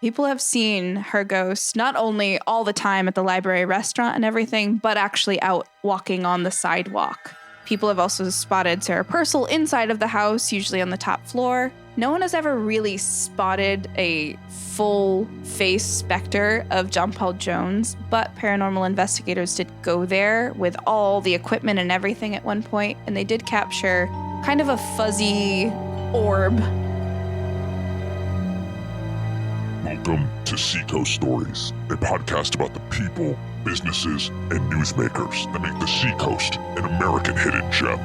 People have seen her ghost not only all the time at the library restaurant and everything, but actually out walking on the sidewalk. People have also spotted Sarah Purcell inside of the house, usually on the top floor. No one has ever really spotted a full-face specter of John Paul Jones, but paranormal investigators did go there with all the equipment and everything at one point, and they did capture kind of a fuzzy orb. Welcome to Seacoast Stories, a podcast about the people, businesses, and newsmakers that make the Seacoast an American hidden gem.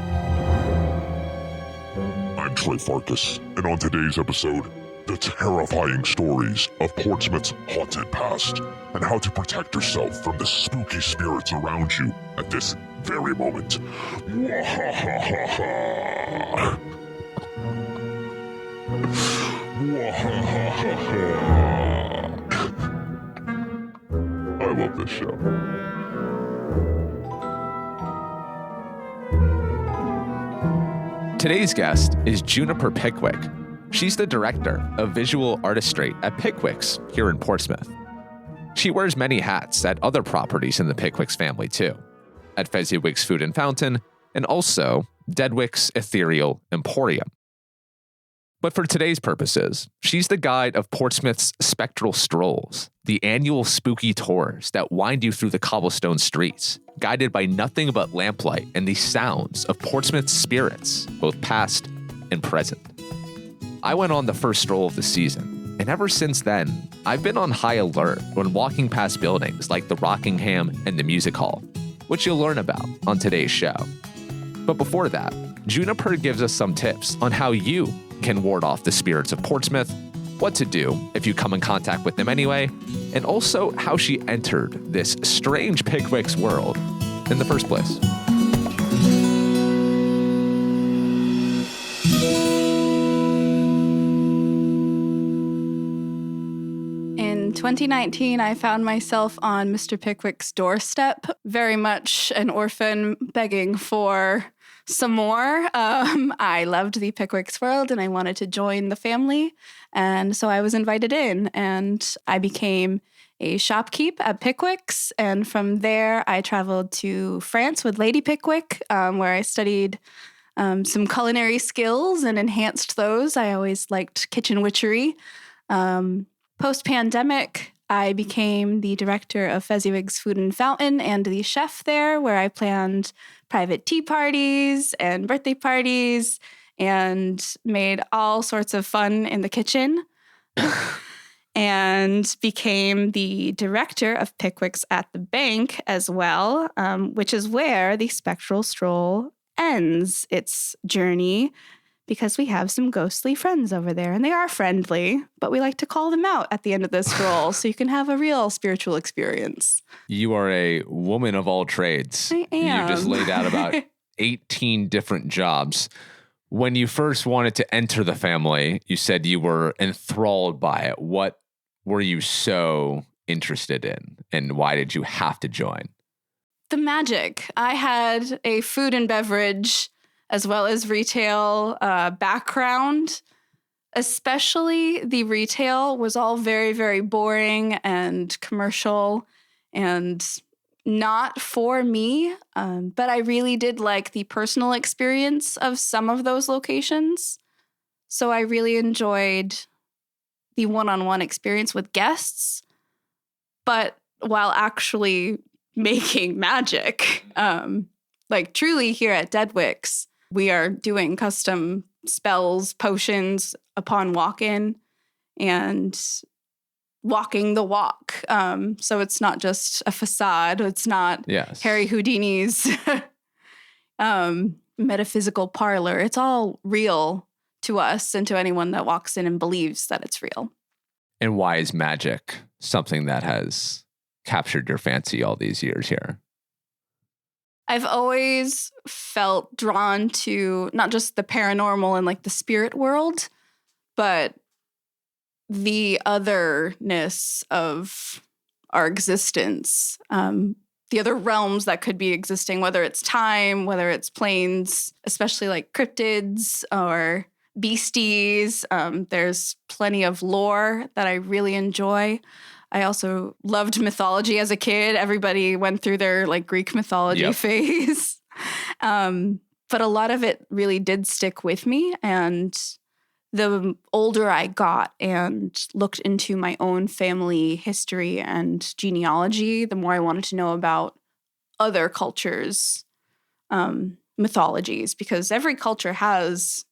I'm Troy Farkas, and on today's episode, the terrifying stories of Portsmouth's haunted past and how to protect yourself from the spooky spirits around you at this very moment. Mwahahaha. I love this show. Today's guest is Juniper Pickwick. She's the Director of Visual Artistry at Pickwick's here in Portsmouth. She wears many hats at other properties in the Pickwick's family too, at Fezziwig's Food and Fountain, and also Deadwick's Ethereal Emporeum. But for today's purposes, she's the guide of Portsmouth's Spectral Strolls, the annual spooky tours that wind you through the cobblestone streets, guided by nothing but lamplight and the sounds of Portsmouth's spirits, both past and present. I went on the first stroll of the season, and ever since then, I've been on high alert when walking past buildings like the Rockingham and the Music Hall, which you'll learn about on today's show. But before that, Juniper gives us some tips on how you can ward off the spirits of Portsmouth, what to do if you come in contact with them anyway, and also how she entered this strange Pickwick's world in the first place. In 2019, I found myself on Mr. Pickwick's doorstep, very much an orphan begging for some more. I loved the Pickwick's world and I wanted to join the family. And so I was invited in and I became a shopkeep at Pickwick's. And from there, I traveled to France with Lady Pickwick, where I studied some culinary skills and enhanced those. I always liked kitchen witchery. Post-pandemic, I became the director of Fezziwig's Food and Fountain and the chef there, where I planned private tea parties and birthday parties and made all sorts of fun in the kitchen. And became the director of Pickwick's at the Bank as well, which is where the Spectral Stroll ends its journey, because we have some ghostly friends over there, and they are friendly, but we like to call them out at the end of the stroll so you can have a real spiritual experience. You are a woman of all trades. I am. You just laid out about 18 different jobs. When you first wanted to enter the family, you said you were enthralled by it. What were you so interested in, and why did you have to join? The magic. I had a food and beverage as well as retail background. Especially the retail was all very, very boring and commercial and not for me. But I really did like the personal experience of some of those locations. So I really enjoyed the one-on-one experience with guests, but while actually making magic. Like truly here at Deadwick's, we are doing custom spells, potions upon walk-in and walking the walk. So it's not just a facade. It's not Harry Houdini's metaphysical parlor. It's all real to us and to anyone that walks in and believes that it's real. And why is magic something that has captured your fancy all these years here? I've always felt drawn to not just the paranormal and like the spirit world, but the otherness of our existence, the other realms that could be existing, whether it's time, whether it's planes, especially like cryptids or beasties. There's plenty of lore that I really enjoy. I also loved mythology as a kid. Everybody went through their like Greek mythology phase. But a lot of it really did stick with me. And the older I got and looked into my own family history and genealogy, the more I wanted to know about other cultures' mythologies, because every culture has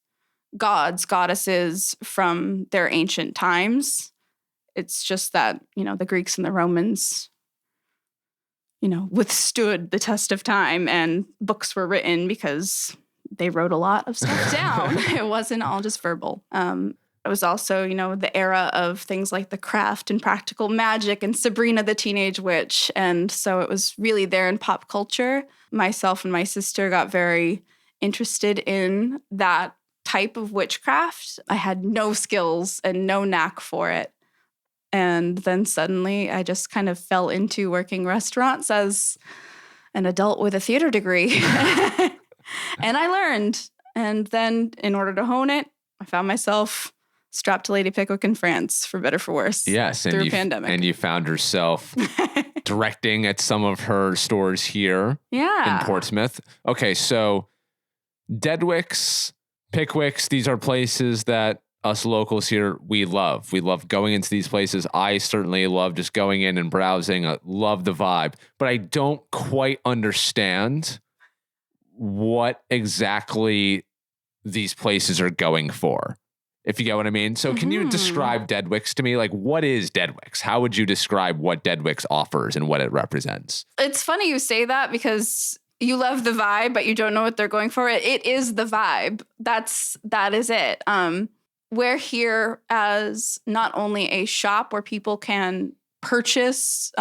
gods, goddesses from their ancient times. It's just that, the Greeks and the Romans, withstood the test of time, and books were written because they wrote a lot of stuff down. It wasn't all just verbal. It was also, the era of things like the craft and practical magic and Sabrina the Teenage Witch. And so it was really there in pop culture. Myself and my sister got very interested in that type of witchcraft. I had no skills and no knack for it. And then suddenly I just kind of fell into working restaurants as an adult with a theater degree. And I learned. And then in order to hone it, I found myself strapped to Lady Pickwick in France, for better, for worse. Yes. Through a pandemic. And you found yourself directing at some of her stores here in Portsmouth. Okay, so Deadwicks, Pickwicks, these are places that us locals here, we love. We love going into these places. I certainly love just going in and browsing. I love the vibe. But I don't quite understand what exactly these places are going for, if you get what I mean. So can you describe Deadwicks to me? Like, what is Deadwicks? How would you describe what Deadwicks offers and what it represents? It's funny you say that because you love the vibe, but you don't know what they're going for. It is the vibe. That is it. We're here as not only a shop where people can purchase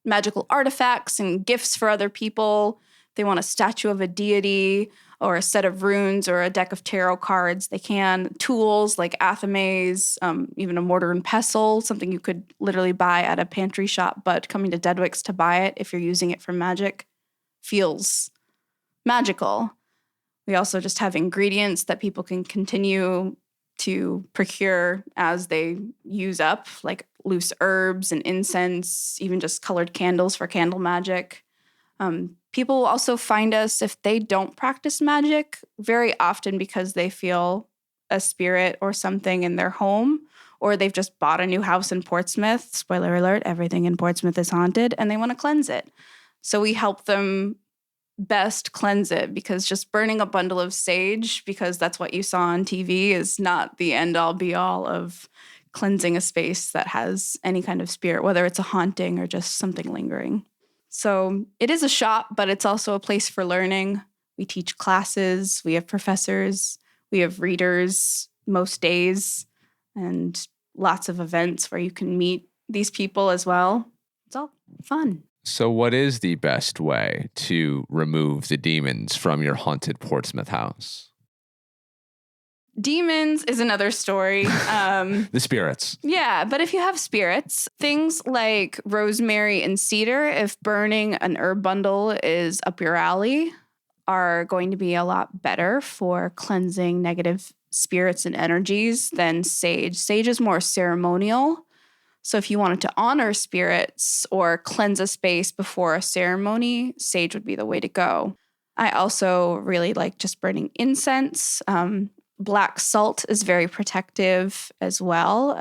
magical artifacts and gifts for other people. They want a statue of a deity or a set of runes or a deck of tarot cards. They can. Tools like athames, even a mortar and pestle, something you could literally buy at a pantry shop, but coming to Deadwick's to buy it if you're using it for magic feels magical. We also just have ingredients that people can continue to procure as they use up, like loose herbs and incense, even just colored candles for candle magic. People also find us if they don't practice magic very often because they feel a spirit or something in their home, or they've just bought a new house in Portsmouth. Spoiler alert, everything in Portsmouth is haunted, and they want to cleanse it. So we help them best cleanse it, because just burning a bundle of sage, because that's what you saw on TV, is not the end-all be-all of cleansing a space that has any kind of spirit, whether it's a haunting or just something lingering. So it is a shop, but it's also a place for learning. We teach classes, we have professors, we have readers most days, and lots of events where you can meet these people as well. It's all fun. So what is the best way to remove the demons from your haunted Portsmouth house? Demons is another story. The spirits. Yeah, but if you have spirits, things like rosemary and cedar, if burning an herb bundle is up your alley, are going to be a lot better for cleansing negative spirits and energies than sage. Sage is more ceremonial. So if you wanted to honor spirits or cleanse a space before a ceremony, sage would be the way to go. I also really like just burning incense. Black salt is very protective as well.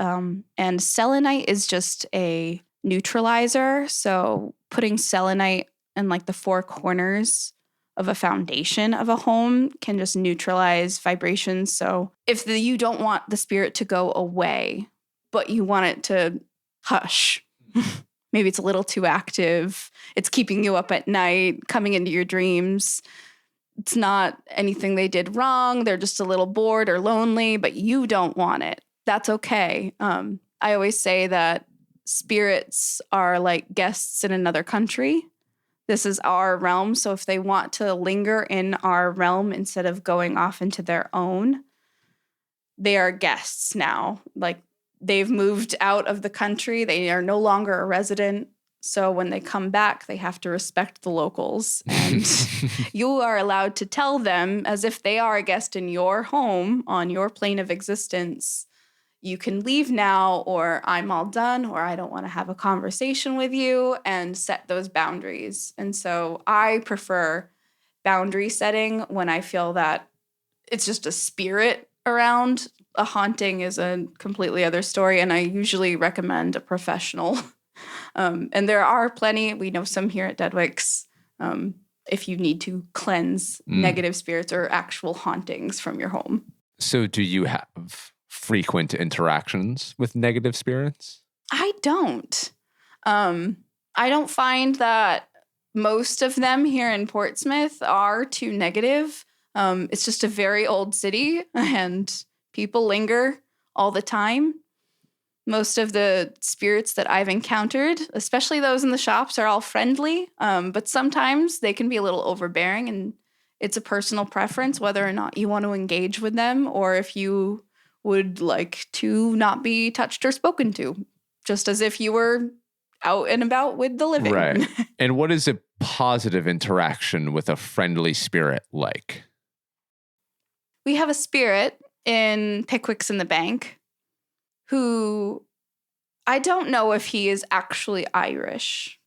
And selenite is just a neutralizer. So putting selenite in like the four corners of a foundation of a home can just neutralize vibrations. So if you don't want the spirit to go away, but you want it to hush, maybe it's a little too active, it's keeping you up at night, coming into your dreams, it's not anything they did wrong, they're just a little bored or lonely, but you don't want it, that's okay. I always say that spirits are like guests in another country. This is our realm, so if they want to linger in our realm instead of going off into their own, they are guests now. Like, they've moved out of the country. They are no longer a resident. So when they come back, they have to respect the locals. And you are allowed to tell them, as if they are a guest in your home on your plane of existence, you can leave now, or I'm all done, or I don't want to have a conversation with you, and set those boundaries. And so I prefer boundary setting when I feel that it's just a spirit around. A haunting is a completely other story, and I usually recommend a professional. And there are plenty. We know some here at Deadwick's. If you need to cleanse negative spirits or actual hauntings from your home. So do you have frequent interactions with negative spirits? I don't. I don't find that most of them here in Portsmouth are too negative. It's just a very old city, and people linger all the time. Most of the spirits that I've encountered, especially those in the shops, are all friendly, but sometimes they can be a little overbearing, and it's a personal preference whether or not you want to engage with them, or if you would like to not be touched or spoken to, just as if you were out and about with the living. Right. And what is a positive interaction with a friendly spirit like? We have a spirit in Pickwick's in the Bank who, I don't know if he is actually Irish,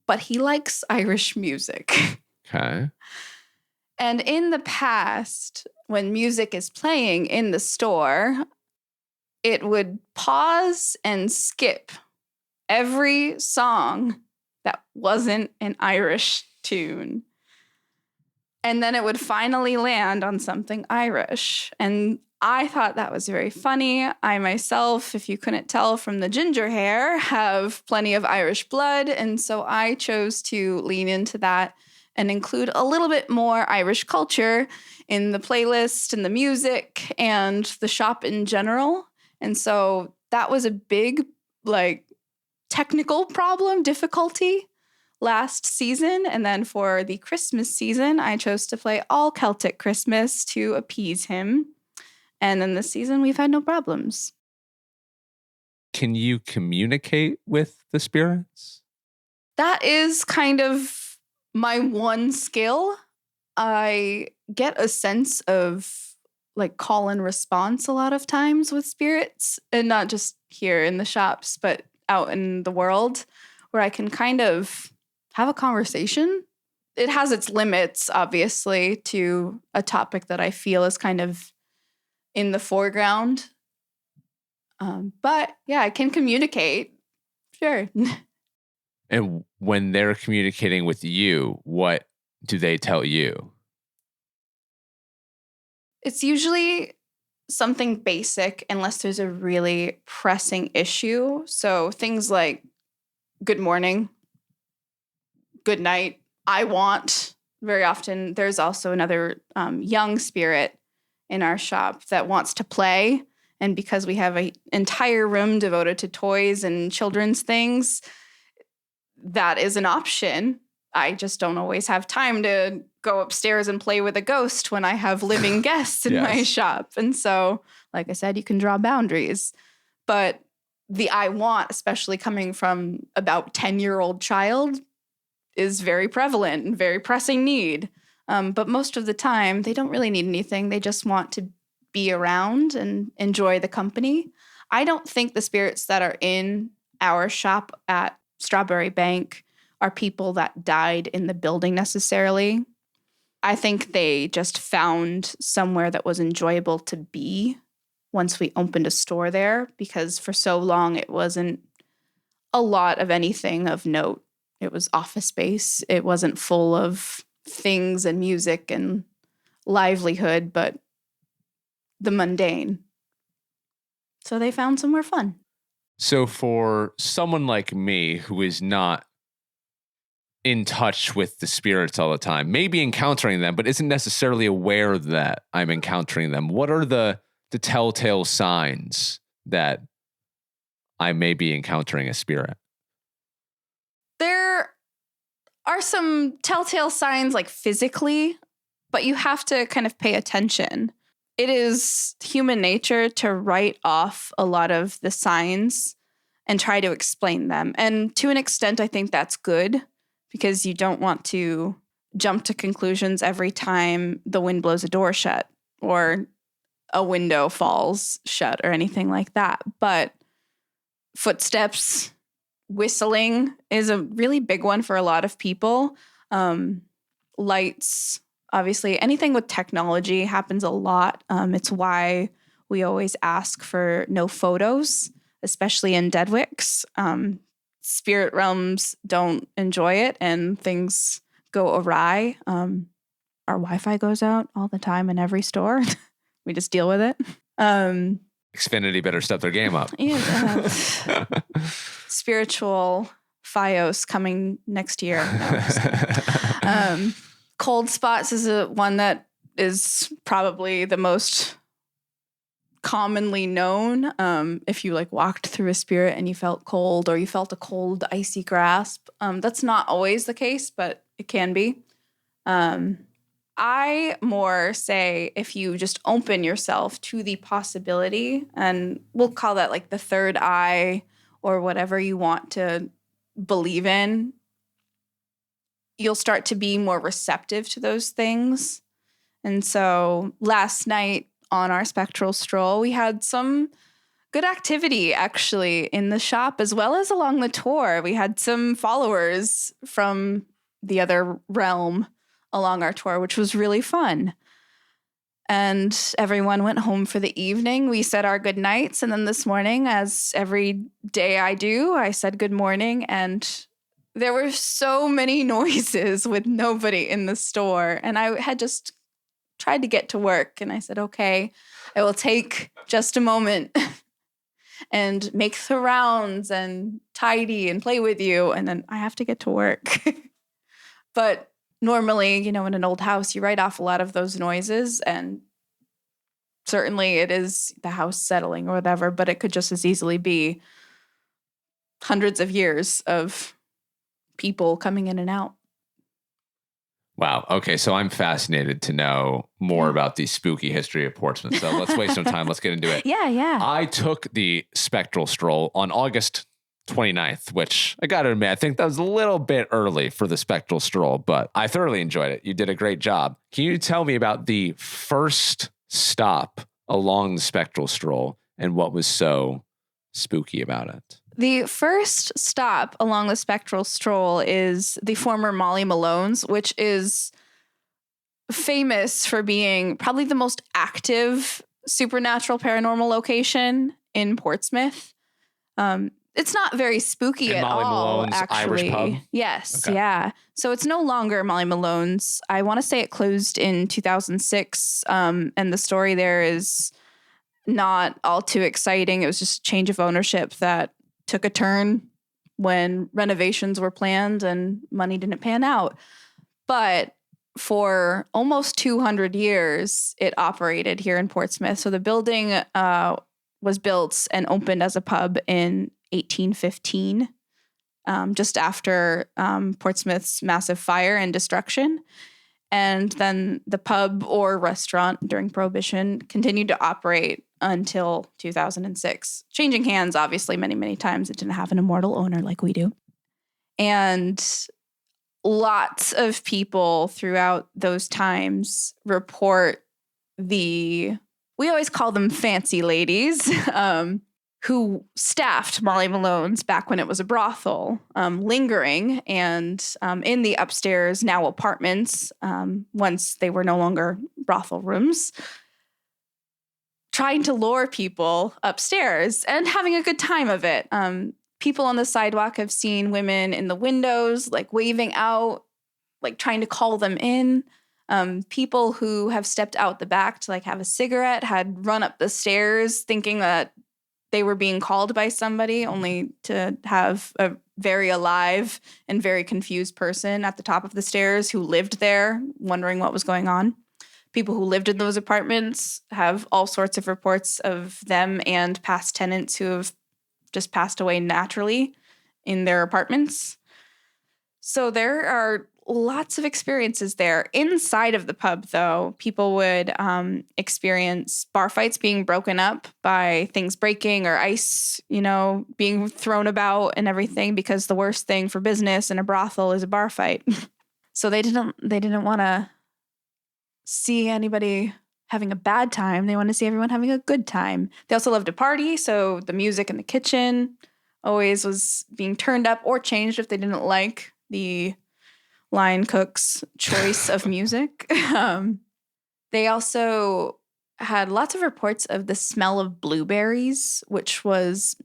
but he likes Irish music. Okay. And in the past, when music is playing in the store, it would pause and skip every song that wasn't an Irish tune. And then it would finally land on something Irish. And I thought that was very funny. I myself, if you couldn't tell from the ginger hair, have plenty of Irish blood. And so I chose to lean into that and include a little bit more Irish culture in the playlist and the music and the shop in general. And so that was a big, technical problem, difficulty last season. And then for the Christmas season, I chose to play all Celtic Christmas to appease him. And then this season, we've had no problems. Can you communicate with the spirits? That is kind of my one skill. I get a sense of call and response a lot of times with spirits, and not just here in the shops, but out in the world, where I can kind of have a conversation. It has its limits, obviously, to a topic that I feel is kind of in the foreground. But yeah, I can communicate. Sure. And when they're communicating with you, what do they tell you? It's usually something basic unless there's a really pressing issue. So things like good morning, good night, I want. Very often there's also another young spirit in our shop that wants to play. And because we have an entire room devoted to toys and children's things, that is an option. I just don't always have time to go upstairs and play with a ghost when I have living guests in my shop. And so, like I said, you can draw boundaries. But the I want, especially coming from about 10-year-old child, is very prevalent and very pressing need. But most of the time, they don't really need anything. They just want to be around and enjoy the company. I don't think the spirits that are in our shop at Strawberry Banke are people that died in the building necessarily. I think they just found somewhere that was enjoyable to be once we opened a store there, because for so long it wasn't a lot of anything of note. It was office space. It wasn't full of things and music and livelihood, but the mundane. So they found somewhere fun. So for someone like me who is not in touch with the spirits all the time, maybe encountering them, but isn't necessarily aware that I'm encountering them, what are the telltale signs that I may be encountering a spirit? There are some telltale signs physically, but you have to kind of pay attention. It is human nature to write off a lot of the signs and try to explain them. And to an extent, I think that's good because you don't want to jump to conclusions every time the wind blows a door shut or a window falls shut or anything like that. But footsteps, whistling is a really big one for a lot of people. Lights, obviously, anything with technology happens a lot. It's why we always ask for no photos, especially in Deadwicks. Spirit realms don't enjoy it and things go awry. Our Wi-Fi goes out all the time in every store. We just deal with it. Xfinity better step their game up. Yeah, spiritual Fios coming next year. No, cold spots is one that is probably the most commonly known. If you like walked through a spirit and you felt cold or you felt a cold, icy grasp, that's not always the case, but it can be. I more say if you just open yourself to the possibility, and we'll call that like the third eye or whatever you want to believe in, you'll start to be more receptive to those things. And so last night on our Spectral Stroll, we had some good activity actually in the shop as well as along the tour. We had some followers from the other realm along our tour, which was really fun. And everyone went home for the evening. We said our good nights. And then this morning, as every day I do, I said good morning. And there were so many noises with nobody in the store. And I had just tried to get to work. And I said, okay, I will take just a moment and make the rounds and tidy and play with you. And then I have to get to work. But normally, in an old house, you write off a lot of those noises, and certainly it is the house settling or whatever, but it could just as easily be hundreds of years of people coming in and out. Wow. Okay. So I'm fascinated to know more about the spooky history of Portsmouth. So let's waste some time. Let's get into it. Yeah. I took the Spectral Stroll on August 29th, which I got to admit, I think that was a little bit early for the Spectral Stroll, but I thoroughly enjoyed it. You did a great job. Can you tell me about the first stop along the Spectral Stroll and what was so spooky about it? The first stop along the Spectral Stroll is the former Molly Malone's, which is famous for being probably the most active supernatural paranormal location in Portsmouth. It's not very spooky at Molly all, Malone's actually. Irish pub? Yes, Okay. yeah. So it's no longer Molly Malone's. I want to say it closed in 2006, and the story there is not all too exciting. It was just a change of ownership that took a turn when renovations were planned and money didn't pan out. But for almost 200 years, it operated here in Portsmouth. So the building was built and opened as a pub in 1815, just after Portsmouth's massive fire and destruction. And then the pub or restaurant during Prohibition continued to operate until 2006, changing hands, obviously, many, many times. It didn't have an immortal owner like we do. And lots of people throughout those times report we always call them fancy ladies, who staffed Molly Malone's back when it was a brothel, lingering and in the upstairs, now apartments, once they were no longer brothel rooms, trying to lure people upstairs and having a good time of it. People on the sidewalk have seen women in the windows, like waving out, like trying to call them in. People who have stepped out the back to like have a cigarette had run up the stairs thinking that they were being called by somebody, only to have a very alive and very confused person at the top of the stairs who lived there, wondering what was going on. People who lived in those apartments have all sorts of reports of them and past tenants who have just passed away naturally in their apartments. So there are lots of experiences there. Inside of the pub, though, people would experience bar fights being broken up by things breaking or ice, being thrown about and everything, because the worst thing for business in a brothel is a bar fight. So they didn't want to see anybody having a bad time. They want to see everyone having a good time. They also loved to party, so the music in the kitchen always was being turned up or changed if they didn't like the line cook's choice of music. They also had lots of reports of the smell of blueberries, which was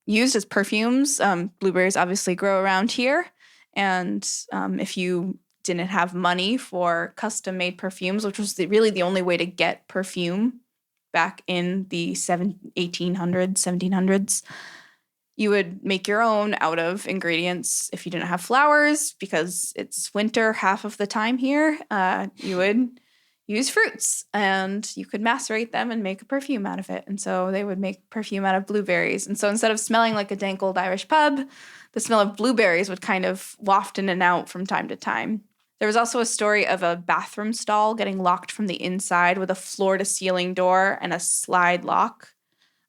used as perfumes. Blueberries obviously grow around here. And if you didn't have money for custom-made perfumes, which was really the only way to get perfume back in the 1800s, 1700s, you would make your own out of ingredients. If you didn't have flowers, because it's winter half of the time here, you would use fruits, and you could macerate them and make a perfume out of it. And so they would make perfume out of blueberries. And so instead of smelling like a dank old Irish pub, the smell of blueberries would kind of waft in and out from time to time. There was also a story of a bathroom stall getting locked from the inside with a floor-to-ceiling door and a slide lock.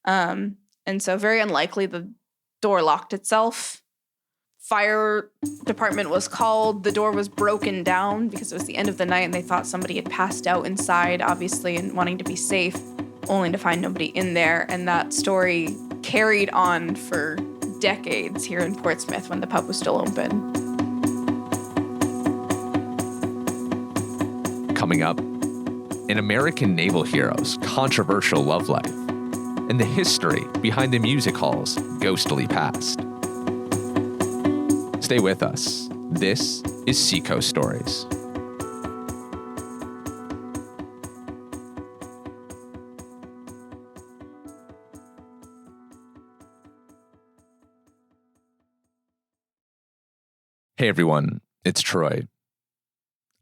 And so very unlikely the door locked itself. Fire department was called. The door was broken down because it was the end of the night and they thought somebody had passed out inside, obviously, and wanting to be safe, only to find nobody in there. And that story carried on for decades here in Portsmouth when the pub was still open. Coming up, an American naval hero's controversial love life and the history behind the music hall's ghostly past. Stay with us. This is Seco Stories. Hey everyone, it's Troy.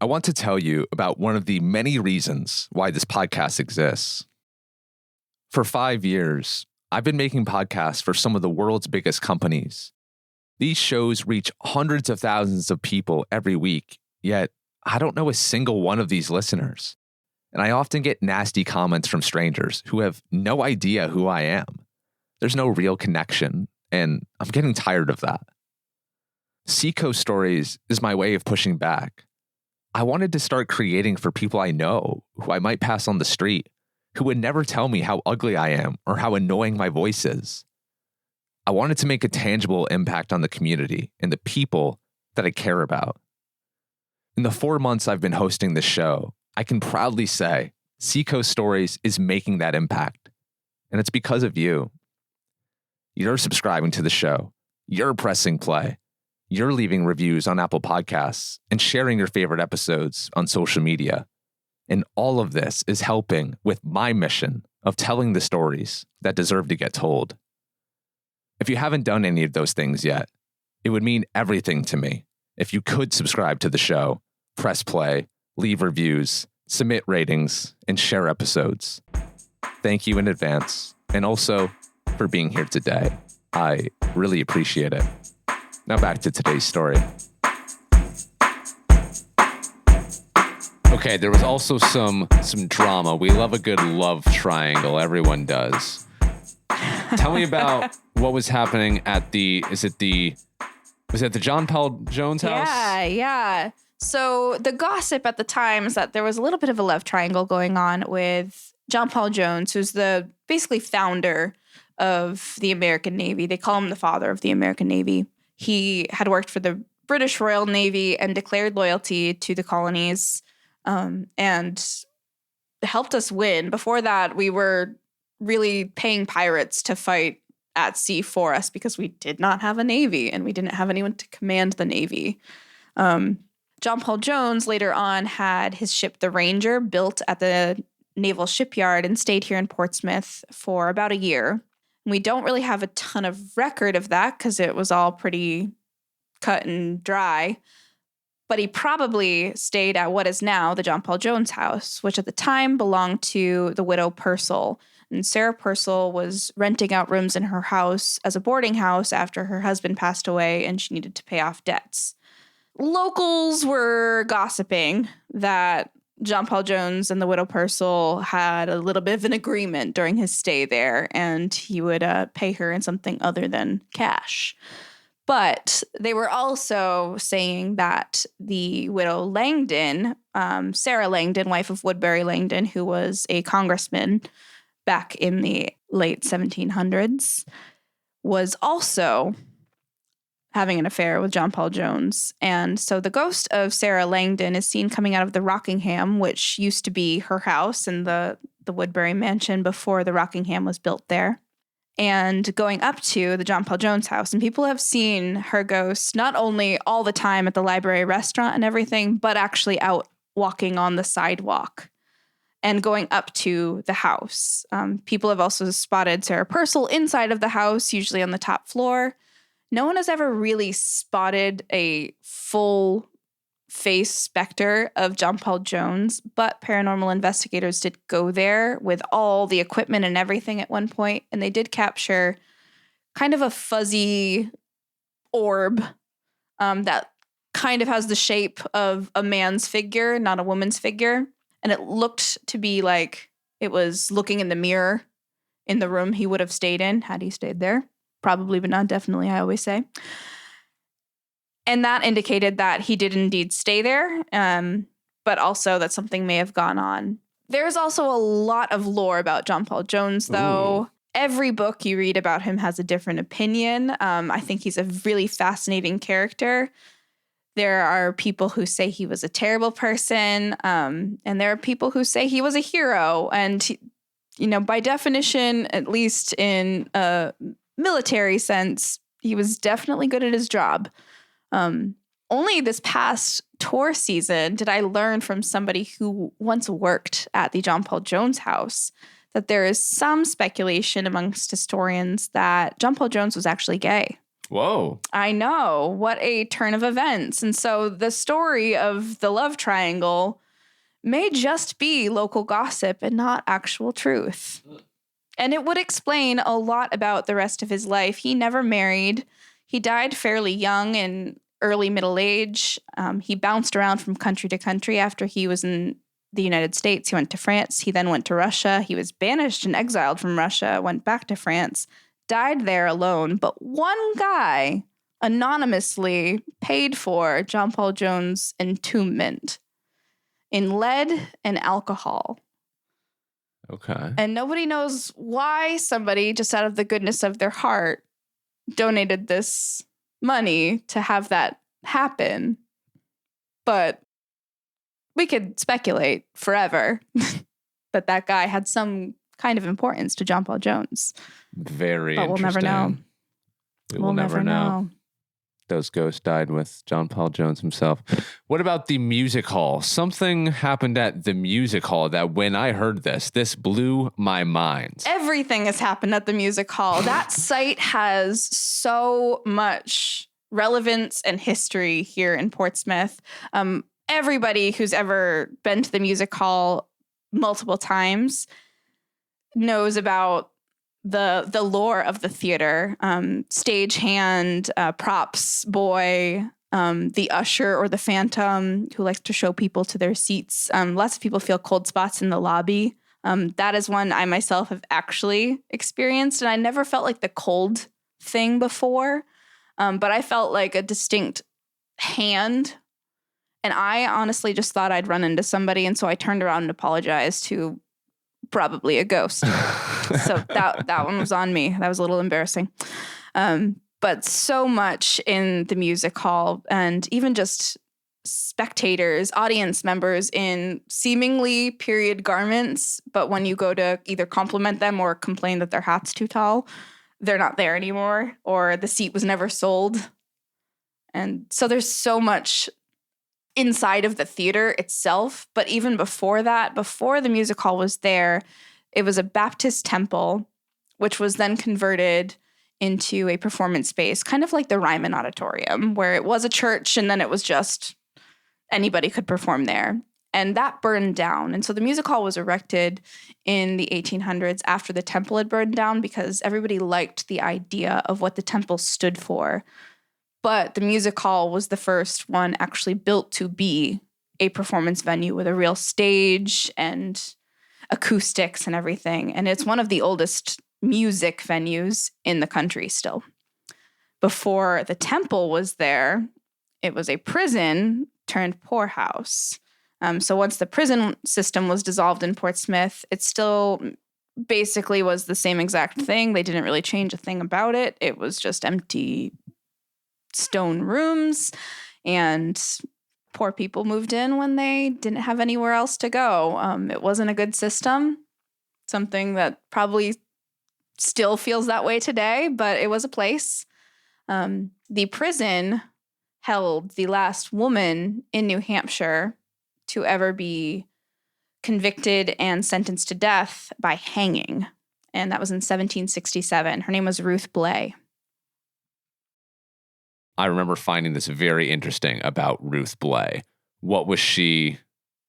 I want to tell you about one of the many reasons why this podcast exists. For 5 years, I've been making podcasts for some of the world's biggest companies. These shows reach hundreds of thousands of people every week, yet I don't know a single one of these listeners. And I often get nasty comments from strangers who have no idea who I am. There's no real connection, and I'm getting tired of that. Seco Stories is my way of pushing back. I wanted to start creating for people I know, who I might pass on the street, who would never tell me how ugly I am or how annoying my voice is. I wanted to make a tangible impact on the community and the people that I care about. In the 4 months I've been hosting this show, I can proudly say Seco Stories is making that impact. And it's because of you. You're subscribing to the show. You're pressing play. You're leaving reviews on Apple Podcasts and sharing your favorite episodes on social media. And all of this is helping with my mission of telling the stories that deserve to get told. If you haven't done any of those things yet, it would mean everything to me if you could subscribe to the show, press play, leave reviews, submit ratings, and share episodes. Thank you in advance, and also for being here today. I really appreciate it. Now back to today's story. Okay, there was also some drama. We love a good love triangle. Everyone does. Tell me about what was happening at was it the John Paul Jones house? Yeah. So the gossip at the time is that there was a little bit of a love triangle going on with John Paul Jones, who's the basically founder of the American Navy. They call him the father of the American Navy. He had worked for the British Royal Navy and declared loyalty to the colonies, and helped us win. Before that, we were really paying pirates to fight at sea for us because we did not have a navy and we didn't have anyone to command the navy. John Paul Jones later on had his ship, the Ranger, built at the naval shipyard and stayed here in Portsmouth for about a year. We don't really have a ton of record of that because it was all pretty cut and dry. But he probably stayed at what is now the John Paul Jones house, which at the time belonged to the widow Purcell. And Sarah Purcell was renting out rooms in her house as a boarding house after her husband passed away and she needed to pay off debts. locals were gossiping that John Paul Jones and the Widow Purcell had a little bit of an agreement during his stay there, and he would pay her in something other than cash. But they were also saying that the widow Langdon, Sarah Langdon, wife of Woodbury Langdon, who was a congressman back in the late 1700s, was also having an affair with John Paul Jones. And so the ghost of Sarah Langdon is seen coming out of the Rockingham, which used to be her house in the Woodbury mansion before the Rockingham was built there, and going up to the John Paul Jones house. And people have seen her ghost not only all the time at the library restaurant and everything, but actually out walking on the sidewalk and going up to the house. People have also spotted Sarah Purcell inside of the house, usually on the top floor. No one has ever really spotted a full face specter of John Paul Jones, but paranormal investigators did go there with all the equipment and everything at one point, and they did capture kind of a fuzzy orb that kind of has the shape of a man's figure, not a woman's figure, and it looked to be like it was looking in the mirror in the room he would have stayed in had he stayed there. Probably, but not definitely, I always say. And that indicated that he did indeed stay there, but also that something may have gone on. There's also a lot of lore about John Paul Jones, though. Ooh. Every book you read about him has a different opinion. I think he's a really fascinating character. There are people who say he was a terrible person, and there are people who say he was a hero. And, by definition, at least in military sense, he was definitely good at his job. Only this past tour season did I learn from somebody who once worked at the John Paul Jones house that there is some speculation amongst historians that John Paul Jones was actually gay. Whoa. I know. What a turn of events. And so the story of the love triangle may just be local gossip and not actual truth. And it would explain a lot about the rest of his life. He never married. He died fairly young in early middle age. He bounced around from country to country after he was in the United States. He went to France. He then went to Russia. He was banished and exiled from Russia, went back to France, died there alone. But one guy anonymously paid for John Paul Jones' entombment in lead and alcohol. Okay. And nobody knows why somebody, just out of the goodness of their heart, donated this money to have that happen. But we could speculate forever that guy had some kind of importance to John Paul Jones. Very but interesting. We'll never know. We'll never know. Those ghosts died with John Paul Jones himself. What about the music hall? Something happened at the music hall that when I heard this blew my mind. Everything has happened at the music hall. That site has so much relevance and history here in Portsmouth. Everybody who's ever been to the music hall multiple times knows about the lore of the theater, stagehand, props boy, the usher or the phantom who likes to show people to their seats. Lots of people feel cold spots in the lobby. That is one I myself have actually experienced, and I never felt like the cold thing before, but I felt like a distinct hand, and I honestly just thought I'd run into somebody, and so I turned around and apologized to probably a ghost. So that one was on me. That was a little embarrassing. But so much in the music hall, and even just spectators, audience members in seemingly period garments, but when you go to either compliment them or complain that their hat's too tall, they're not there anymore, or the seat was never sold. And so there's so much inside of the theater itself. But even before that, before the music hall was there, it was a Baptist temple, which was then converted into a performance space, kind of like the Ryman Auditorium, where it was a church and then it was just anybody could perform there. And that burned down. And so the music hall was erected in the 1800s after the temple had burned down because everybody liked the idea of what the temple stood for. But the music hall was the first one actually built to be a performance venue with a real stage and acoustics and everything. And it's one of the oldest music venues in the country still. Before the temple was there, it was a prison turned poorhouse. So once the prison system was dissolved in Portsmouth, it still basically was the same exact thing. They didn't really change a thing about it. It was just empty stone rooms, and poor people moved in when they didn't have anywhere else to go. It wasn't a good system, something that probably still feels that way today, but it was a place. The prison held the last woman in New Hampshire to ever be convicted and sentenced to death by hanging. And that was in 1767. Her name was Ruth Blay. I remember finding this very interesting about Ruth Blay. What was she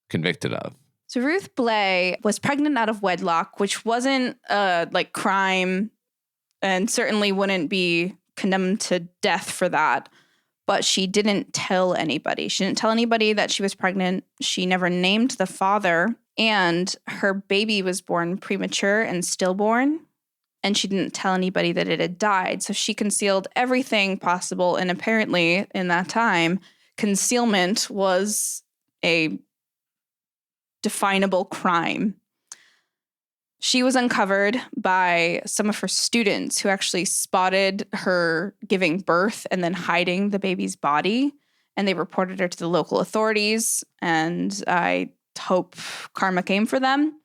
convicted of? So Ruth Blay was pregnant out of wedlock, which wasn't like crime and certainly wouldn't be condemned to death for that. But she didn't tell anybody. She didn't tell anybody that she was pregnant. She never named the father. And her baby was born premature and stillborn. And she didn't tell anybody that it had died. So she concealed everything possible. And apparently, in that time, concealment was a definable crime. She was uncovered by some of her students who actually spotted her giving birth and then hiding the baby's body. And they reported her to the local authorities. And I hope karma came for them.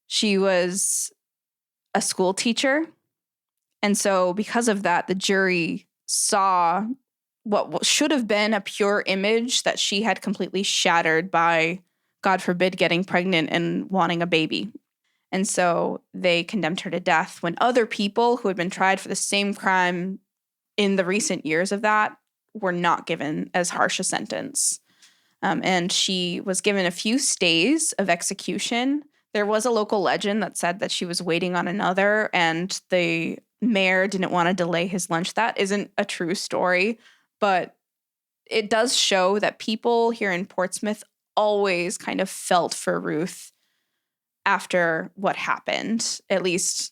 She was a school teacher. And so because of that, the jury saw what should have been a pure image that she had completely shattered by, God forbid, getting pregnant and wanting a baby. And so they condemned her to death when other people who had been tried for the same crime in the recent years of that were not given as harsh a sentence. And she was given a few stays of execution. There was a local legend that said that she was waiting on another and the mayor didn't want to delay his lunch. That isn't a true story, but it does show that people here in Portsmouth always kind of felt for Ruth after what happened, at least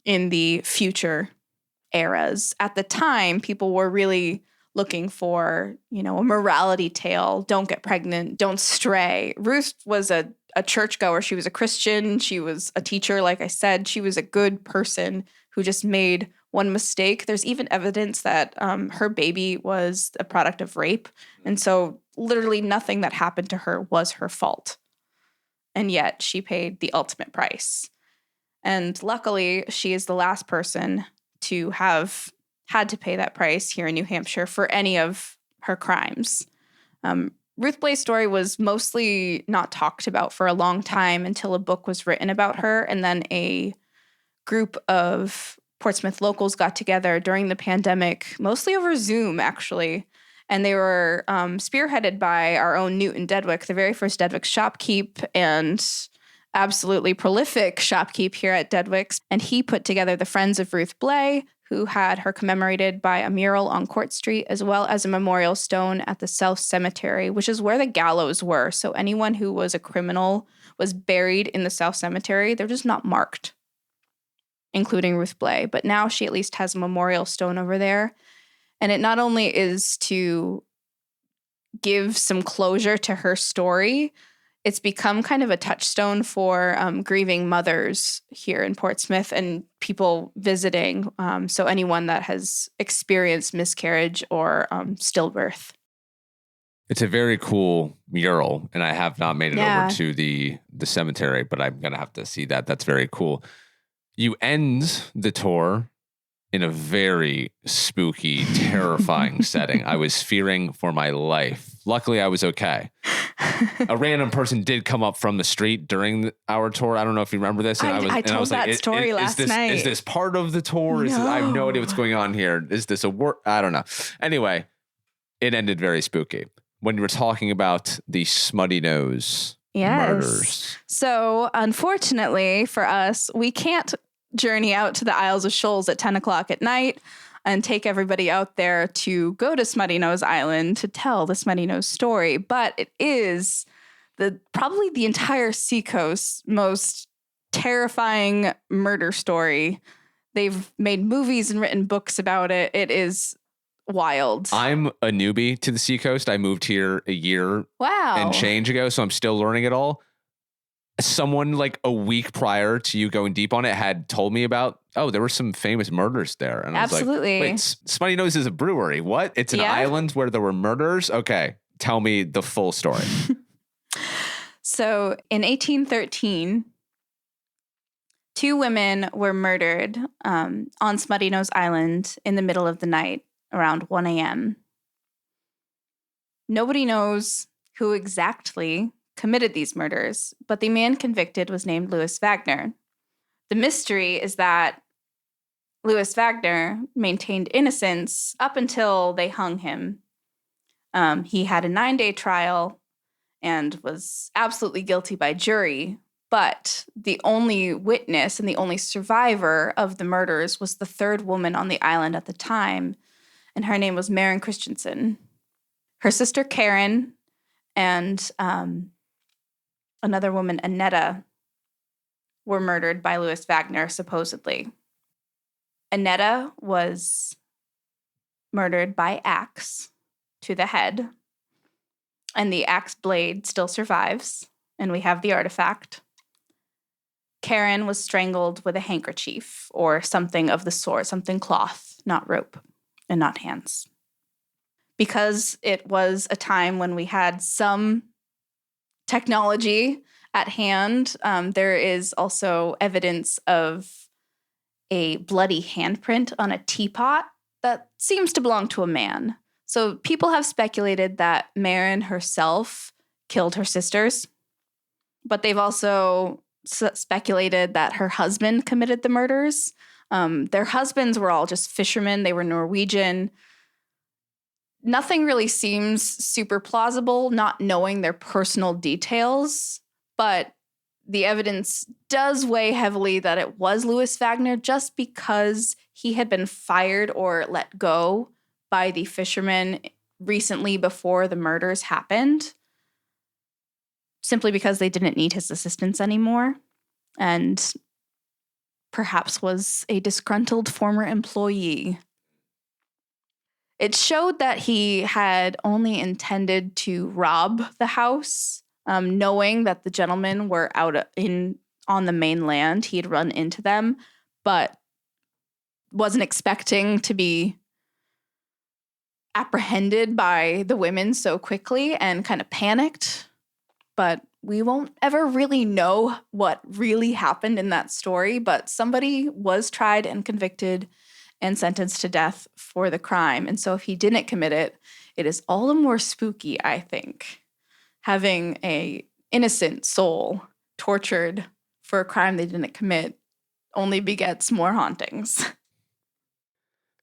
in the future eras. At the time, people were really looking for, a morality tale. Don't get pregnant. Don't stray. Ruth was a churchgoer. She was a Christian. She was a teacher. Like I said, she was a good person who just made one mistake. There's even evidence that her baby was a product of rape. And so literally nothing that happened to her was her fault. And yet she paid the ultimate price. And luckily, she is the last person to have had to pay that price here in New Hampshire for any of her crimes. Ruth Blay's story was mostly not talked about for a long time until a book was written about her. And then a group of Portsmouth locals got together during the pandemic, mostly over Zoom, actually. And they were spearheaded by our own Newton Deadwick, the very first Deadwick shopkeep and absolutely prolific shopkeep here at Deadwick's. And he put together the Friends of Ruth Blay, who had her commemorated by a mural on Court Street, as well as a memorial stone at the South Cemetery, which is where the gallows were. So anyone who was a criminal was buried in the South Cemetery. They're just not marked, including Ruth Blay. But now she at least has a memorial stone over there. And it not only is to give some closure to her story, it's become kind of a touchstone for grieving mothers here in Portsmouth and people visiting. So anyone that has experienced miscarriage or stillbirth. It's a very cool mural, and I have not made it over to the cemetery, but I'm going to have to see that. That's very cool. You end the tour in a very spooky, terrifying setting. I was fearing for my life. Luckily, I was okay. A random person did come up from the street during our tour. I don't know if you remember this. And I told that story last night. Is this part of the tour? No. I have no idea what's going on here. Is this a work? I don't know. Anyway, it ended very spooky. When you were talking about the Smuttynose Murders. So, unfortunately for us, we can't journey out to the Isles of Shoals at 10 o'clock at night. and take everybody out there to go to Smuttynose Island to tell the Smuttynose story. But it is probably the entire seacoast's most terrifying murder story. They've made movies and written books about it. It is wild. I'm a newbie to the seacoast. I moved here a year and change ago, so I'm still learning it all. Someone like a week prior to you going deep on it had told me about, there were some famous murders there. And I was like, wait, Smuttynose is a brewery. What? It's an island where there were murders? Okay, tell me the full story. So in 1813, 2 women were murdered on Smuttynose Island in the middle of the night around 1 a.m. Nobody knows who exactly committed these murders, but the man convicted was named Louis Wagner. The mystery is that Louis Wagner maintained innocence up until they hung him. He had a 9-day trial and was absolutely guilty by jury, but the only witness and the only survivor of the murders was the 3rd woman on the island at the time, and her name was Maren Christensen. Her sister Karen and another woman, Annetta, were murdered by Louis Wagner, supposedly. Annetta was murdered by axe to the head, and the axe blade still survives, and we have the artifact. Karen was strangled with a handkerchief or something of the sort, something cloth, not rope and not hands. Because it was a time when we had some technology at hand, there is also evidence of a bloody handprint on a teapot that seems to belong to a man. So people have speculated that Maren herself killed her sisters, but they've also speculated that her husband committed the murders. Their husbands were all just fishermen. They were Norwegian. Nothing really seems super plausible, not knowing their personal details, but the evidence does weigh heavily that it was Louis Wagner just because he had been fired or let go by the fishermen recently before the murders happened, simply because they didn't need his assistance anymore, and perhaps was a disgruntled former employee. It showed that he had only intended to rob the house, knowing that the gentlemen were out on the mainland. He had run into them, but wasn't expecting to be apprehended by the women so quickly and kind of panicked. But we won't ever really know what really happened in that story, but somebody was tried and convicted and sentenced to death for the crime. And so if he didn't commit it, it is all the more spooky, I think. Having a innocent soul tortured for a crime they didn't commit only begets more hauntings.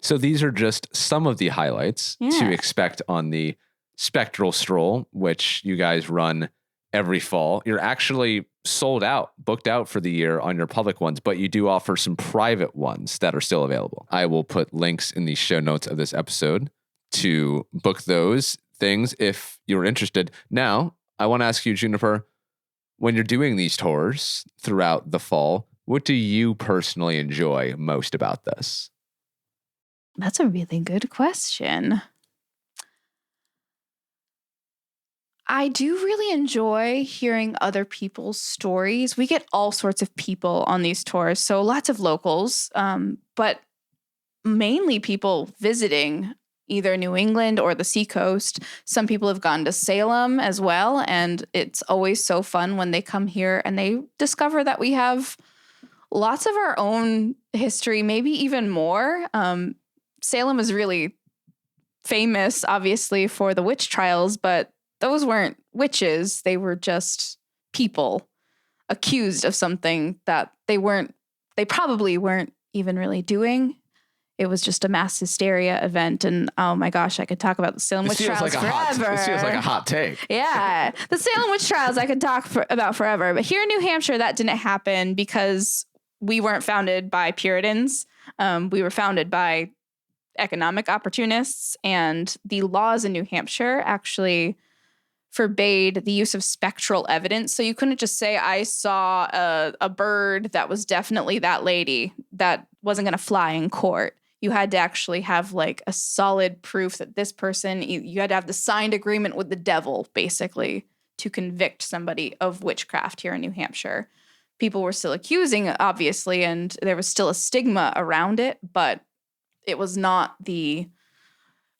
So these are just some of the highlights to expect on the Spectral Stroll, which you guys run every fall. You're actually sold out, booked out for the year on your public ones, but you do offer some private ones that are still available. I will put links in the show notes of this episode to book those things if you're interested. Now, I want to ask you, Juniper, when you're doing these tours throughout the fall, what do you personally enjoy most about this? That's a really good question. I do really enjoy hearing other people's stories. We get all sorts of people on these tours, so lots of locals, but mainly people visiting either New England or the seacoast. Some people have gone to Salem as well, and it's always so fun when they come here and they discover that we have lots of our own history, maybe even more. Salem is really famous, obviously, for the witch trials, but those weren't witches. They were just people accused of something that they probably weren't even really doing. It was just a mass hysteria event. And oh my gosh, I could talk about the Salem witch trials forever. This feels like a hot take. Yeah. The Salem witch trials I could talk about forever. But here in New Hampshire, that didn't happen because we weren't founded by Puritans. We were founded by economic opportunists. And the laws in New Hampshire actually forbade the use of spectral evidence. So you couldn't just say, I saw a bird that was definitely that lady. That wasn't going to fly in court. You had to actually have like a solid proof that this person, you had to have the signed agreement with the devil, basically, to convict somebody of witchcraft here in New Hampshire. People were still accusing, obviously, and there was still a stigma around it, but it was not the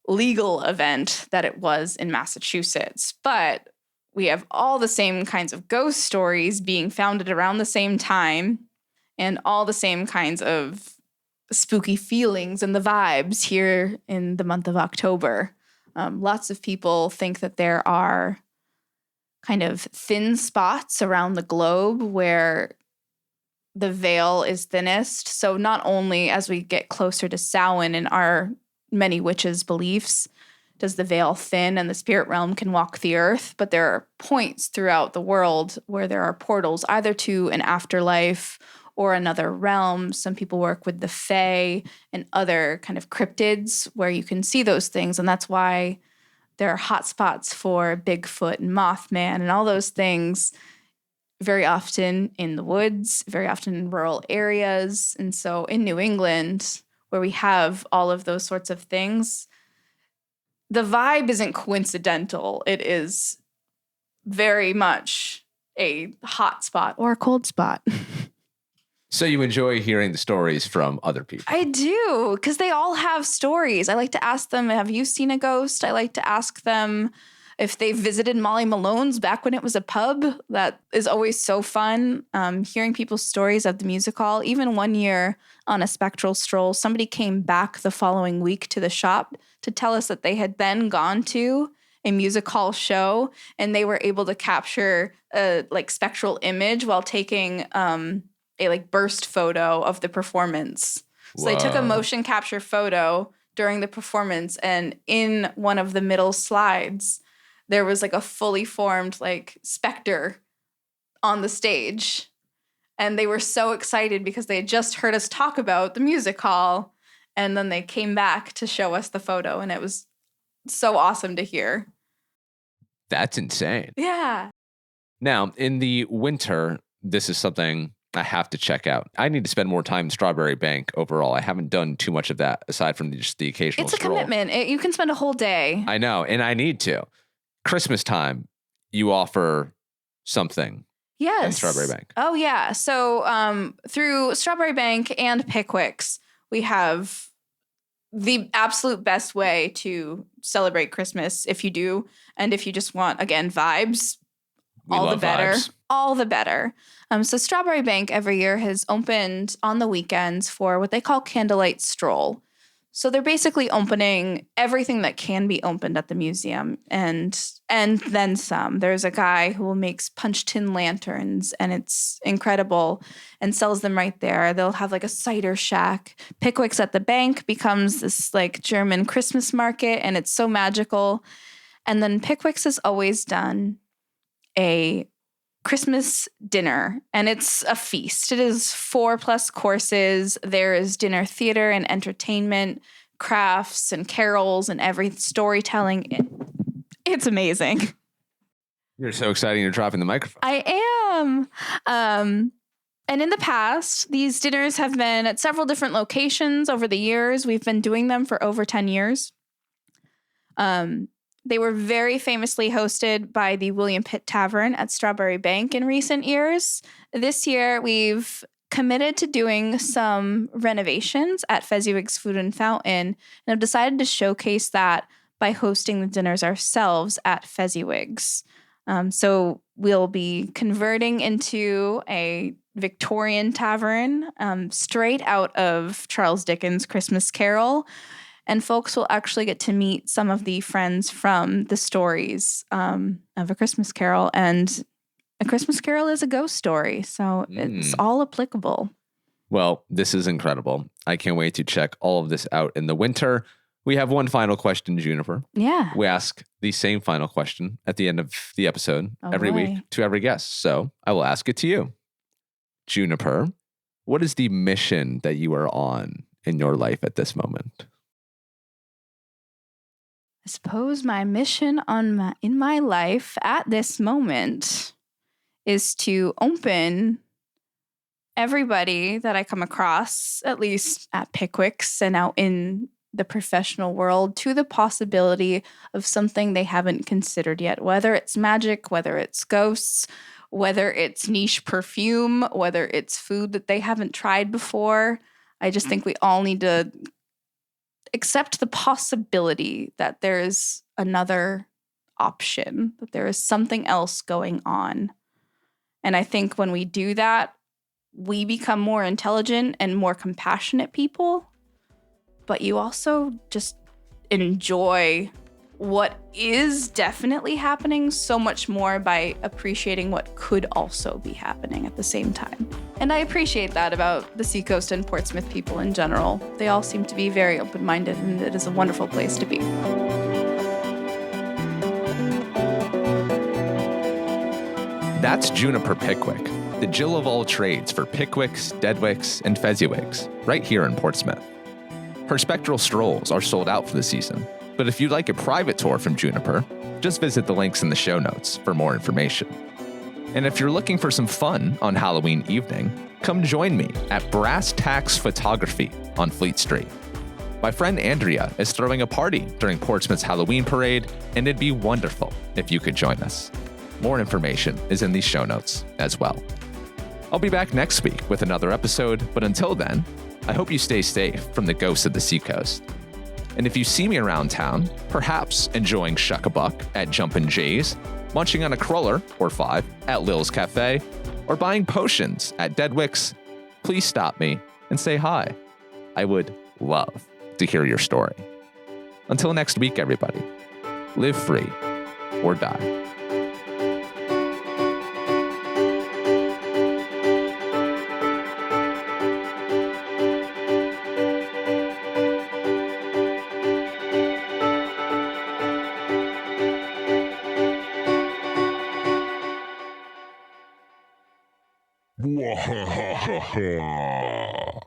legal event that it was in Massachusetts. But we have all the same kinds of ghost stories being founded around the same time, and all the same kinds of spooky feelings and the vibes here in the month of October. Lots of people think that there are kind of thin spots around the globe where the veil is thinnest. So not only as we get closer to Samhain in our many witches' beliefs, does the veil thin and the spirit realm can walk the earth, but there are points throughout the world where there are portals either to an afterlife or another realm. Some people work with the Fae and other kind of cryptids where you can see those things. And that's why there are hotspots for Bigfoot and Mothman and all those things, very often in the woods, very often in rural areas. And so in New England, where we have all of those sorts of things, the vibe isn't coincidental. It is very much a hot spot or a cold spot. So you enjoy hearing the stories from other people? I do, because they all have stories. I like to ask them, have you seen a ghost? I like to ask them if they visited Molly Malone's back when it was a pub. That is always so fun, hearing people's stories at the music hall. Even one year on a Spectral Stroll, somebody came back the following week to the shop to tell us that they had then gone to a music hall show and they were able to capture a like spectral image while taking a like burst photo of the performance. So they took a motion capture photo during the performance, and in one of the middle slides, there was like a fully formed like specter on the stage. And they were so excited because they had just heard us talk about the music hall, and then they came back to show us the photo, and it was so awesome to hear. That's insane. Yeah. Now, in the winter, this is something I have to check out. I need to spend more time in Strawberry Banke overall. I haven't done too much of that aside from just the occasional It's a stroll. commitment. You can spend a whole day. I know, and I need to. Christmas time, you offer something. Yes. In Strawberry Banke. Oh, yeah. So through Strawberry Banke and Pickwick's, we have the absolute best way to celebrate Christmas if you do. And if you just want, again, vibes, all the better. Vibes. All the better. So Strawberry Banke every year has opened on the weekends for what they call Candlelight Stroll. So they're basically opening everything that can be opened at the museum and then some. There's a guy who makes punch tin lanterns, and it's incredible, and sells them right there. They'll have like a cider shack. Pickwick's at the bank becomes this like German Christmas market, and it's so magical. And then Pickwick's has always done a Christmas dinner, and it's a feast. It is 4+ courses. There is dinner theater and entertainment, crafts and carols and every storytelling. It's amazing. You're so excited you're dropping the microphone. I am. And in the past, these dinners have been at several different locations over the years. We've been doing them for over 10 years. They were very famously hosted by the William Pitt Tavern at Strawberry Banke in recent years. This year, we've committed to doing some renovations at Fezziwig's Food and Fountain, and have decided to showcase that by hosting the dinners ourselves at Fezziwig's. So we'll be converting into a Victorian tavern straight out of Charles Dickens' Christmas Carol. And folks will actually get to meet some of the friends from the stories of A Christmas Carol. And A Christmas Carol is a ghost story, so it's all applicable. Well, this is incredible. I can't wait to check all of this out in the winter. We have one final question, Juniper. Yeah. We ask the same final question at the end of the episode every week to every guest. So I will ask it to you. Juniper, what is the mission that you are on in your life at this moment? suppose my mission in my life at this moment is to open everybody that I come across, at least at Pickwick's and out in the professional world, to the possibility of something they haven't considered yet, whether it's magic, whether it's ghosts, whether it's niche perfume, whether it's food that they haven't tried before. I just think we all need to accept the possibility that there's another option, that there is something else going on. And I think when we do that, we become more intelligent and more compassionate people, but you also just enjoy what is definitely happening so much more by appreciating what could also be happening at the same time. And I appreciate that about the Seacoast and Portsmouth people in general. They all seem to be very open-minded, and it is a wonderful place to be. That's Juniper Pickwick, the Jill of all trades for Pickwicks, Deadwicks, and Fezziwigs, right here in Portsmouth. Her Spectral Strolls are sold out for the season, but if you'd like a private tour from Juniper, just visit the links in the show notes for more information. And if you're looking for some fun on Halloween evening, come join me at Brass Tacks Photography on Fleet Street. My friend Andrea is throwing a party during Portsmouth's Halloween parade, and it'd be wonderful if you could join us. More information is in these show notes as well. I'll be back next week with another episode, but until then, I hope you stay safe from the ghosts of the Seacoast. And if you see me around town, perhaps enjoying Shuck-a-Buck at Jumpin' Jay's, munching on a cruller or 5 at Lil's Cafe, or buying potions at Deadwick's, please stop me and say hi. I would love to hear your story. Until next week, everybody, live free or die. Wahahaha.